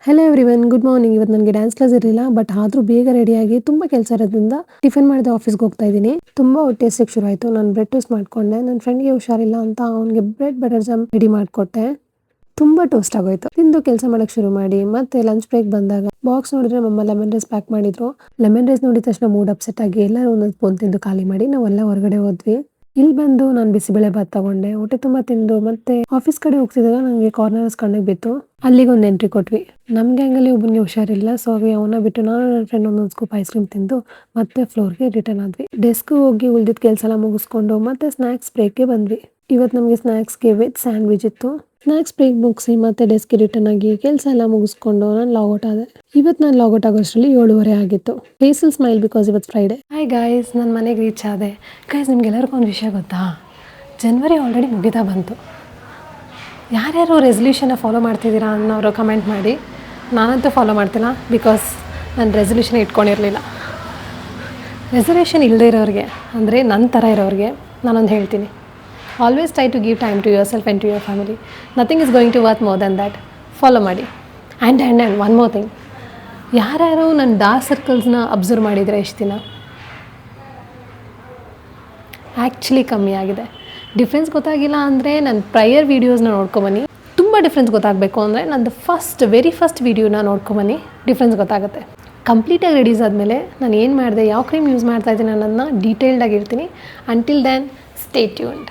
Hello everyone, good morning. ಇವತ್ತು ನನಗೆ dance class ಇರಲಿಲ್ಲ, ಬಟ್ ಆದರೂ ಬೇಗ ರೆಡಿಯಾಗಿ ತುಂಬ ಕೆಲಸ ಇರೋದ್ರಿಂದ ಟಿಫನ್ ಮಾಡಿದ ಆಫೀಸ್ಗೆ ಹೋಗ್ತಾ ಇದ್ದೀನಿ. ತುಂಬ ಹೊಟ್ಟೆ ಹಸಿಕ್ಕೆ ಶುರು ಆಯಿತು. ನಾನು ಬ್ರೆಡ್ ಟೋಸ್ಟ್ ಮಾಡ್ಕೊಂಡೆ. ನನ್ನ ಫ್ರೆಂಡ್ಗೆ ಹುಷಾರಿಲ್ಲ ಅಂತ ಅವನಿಗೆ ಬ್ರೆಡ್ ಬಟರ್ ಜಾಮ್ ರೆಡಿ ಮಾಡಿಕೊಟ್ಟೆ. ತುಂಬ ಟೋಸ್ಟ್ ಆಗೋಯ್ತು. ತಿಂದು ಕೆಲಸ ಮಾಡೋಕ್ಕೆ ಶುರು ಮಾಡಿ ಮತ್ತೆ ಲಂಚ್ ಬ್ರೇಕ್ ಬಂದಾಗ ಬಾಕ್ಸ್ ನೋಡಿದ್ರೆ ಮಮ್ಮ ಲೆಮನ್ ರೈಸ್ ಪ್ಯಾಕ್ ಮಾಡಿದ್ರು. ಲೆಮನ್ ರೈಸ್ ನೋಡಿದ ತಕ್ಷಣ ಮೂಡ್ ಅಪ್ಸೆಟ್ ಆಗಿ ಎಲ್ಲರೂ ಒಂದೊಂದು ಸ್ಪೂನ್ ತಿಂದು ಖಾಲಿ ಮಾಡಿ ನಾವೆಲ್ಲ ಹೊರಗಡೆ ಹೋದ್ವಿ. ಇಲ್ಲಿ ಬಂದು ನಾನು ಬಿಸಿಬೇಳೆ ಬಾತ್ ತಗೊಂಡೆ. ಹೊಟ್ಟೆ ತುಂಬ ತಿಂದು ಮತ್ತೆ ಆಫೀಸ್ ಕಡೆ ಹೋಗ್ತಿದ್ದಾಗ ನನಗೆ ಕಾರ್ನರ್ಸ್ ಕಣ್ಣಿಗೆ ಬಿತ್ತು. ಅಲ್ಲಿಗೆ ಒಂದು ಎಂಟ್ರಿ ಕೊಟ್ವಿ. ನಮ್ಮ ಗ್ಯಾಂಗಲ್ಲಿ ಒಬ್ಬನಿಗೆ ಹುಷಾರಿಲ್ಲ, ಸೊ ಅವನ್ನ ಬಿಟ್ಟು ನಾನು ನನ್ನ ಫ್ರೆಂಡ್ ಒಂದೊಂದು ಸ್ಕೂಪ್ ಐಸ್ ಕ್ರೀಮ್ ತಿಂದು ಮತ್ತೆ ಫ್ಲೋರ್ಗೆ ರಿಟರ್ನ್ ಆದ್ವಿ. ಡೆಸ್ಕ್ ಹೋಗಿ ಉಳಿದಿದ್ದ ಕೆಲಸ ಎಲ್ಲ ಮುಗಿಸ್ಕೊಂಡು ಮತ್ತೆ ಸ್ನ್ಯಾಕ್ಸ್ ಬ್ರೇಕ್ಗೆ ಬಂದ್ವಿ. ಇವತ್ತು ನಮಗೆ ಸ್ನ್ಯಾಕ್ಸ್ಗೆ ವೆಜ್ ಸ್ಯಾಂಡ್ವಿಚ್ ಇತ್ತು. ಸ್ನ್ಯಾಕ್ಸ್ ಬ್ರೇಕ್ ಮುಗಿಸಿ ಮತ್ತೆ ಡೆಸ್ಕ್ಗೆ ರಿಟರ್ನ್ ಆಗಿ ಕೆಲಸ ಎಲ್ಲ ಮುಗಿಸ್ಕೊಂಡು ನಾನು ಲಾಗೌಟ್ ಆದೆ. ಇವತ್ತು ನಾನು ಲಾಗೌಟ್ ಆಗೋಷ್ಟರಲ್ಲಿ 7:30 ಆಗಿತ್ತು. ಫೇಸಲ್ ಸ್ಮೈಲ್ ಬಿಕಾಸ್ ಇವತ್ತು ಫ್ರೈಡೆ. ಹಾಯ್ ಗಾಯ್ಸ್, ನನ್ನ ಮನೆಗೆ ರೀಚ್ ಆದೆ. ಗಾಯ್ಸ್, ನಿಮ್ಗೆಲ್ಲರಿಗೂ ಒಂದು ವಿಷಯ ಗೊತ್ತಾ? ಜನವರಿ ಆಲ್ರೆಡಿ ಮುಗಿತಾ ಬಂತು. ಯಾರ್ಯಾರು ರೆಸಲ್ಯೂಷನ್ನ ಫಾಲೋ ಮಾಡ್ತಿದ್ದೀರಾ ಅನ್ನೋರು ಕಮೆಂಟ್ ಮಾಡಿ. ನಾನಂತೂ ಫಾಲೋ ಮಾಡ್ತಿಲ್ಲ, ಬಿಕಾಸ್ ನಾನು ರೆಸಲ್ಯೂಷನ್ ಇಟ್ಕೊಂಡಿರಲಿಲ್ಲ. ರೆಸಲ್ಯೂಷನ್ ಇಲ್ಲದೆ ಇರೋರಿಗೆ, ಅಂದರೆ ನನ್ನ ಥರ ಇರೋರಿಗೆ ನಾನೊಂದು ಹೇಳ್ತೀನಿ. Always try to give time to yourself and to your family. Nothing is going to worth more than that. Follow ಮಾಡಿ. ಆ್ಯಂಡ್ ಒನ್ ಮೋರ್ ಥಿಂಗ್, ಯಾರ್ಯಾರು ನನ್ನ ಡಾರ್ಕ್ ಸರ್ಕಲ್ಸ್ನ ಅಬ್ಸರ್ವ್ ಮಾಡಿದರೆ ಎಷ್ಟು ದಿನ ಆ್ಯಕ್ಚುಲಿ ಕಮ್ಮಿ ಆಗಿದೆ. ಡಿಫ್ರೆನ್ಸ್ ಗೊತ್ತಾಗಿಲ್ಲ ಅಂದರೆ ನನ್ನ ಪ್ರಯರ್ ವೀಡಿಯೋಸ್ನ ನೋಡ್ಕೊಬನ್ನಿ. ತುಂಬ ಡಿಫ್ರೆನ್ಸ್ ಗೊತ್ತಾಗಬೇಕು ಅಂದರೆ ನಂದು ವೆರಿ ಫಸ್ಟ್ ವೀಡಿಯೋನ ನೋಡ್ಕೊಬನ್ನಿ. ಡಿಫ್ರೆನ್ಸ್ ಗೊತ್ತಾಗುತ್ತೆ. ಕಂಪ್ಲೀಟಾಗಿ ರೆಡೀಸ್ ಆದಮೇಲೆ ನಾನು ಏನು ಮಾಡಿದೆ, ಯಾವ ಕ್ರೀಮ್ ಯೂಸ್ ಮಾಡ್ತಾ ಇದ್ದೀನಿ ಅನ್ನೋದನ್ನ ಡೀಟೇಲ್ಡಾಗಿ ಹೇಳ್ತೀನಿ. Until then stay tuned.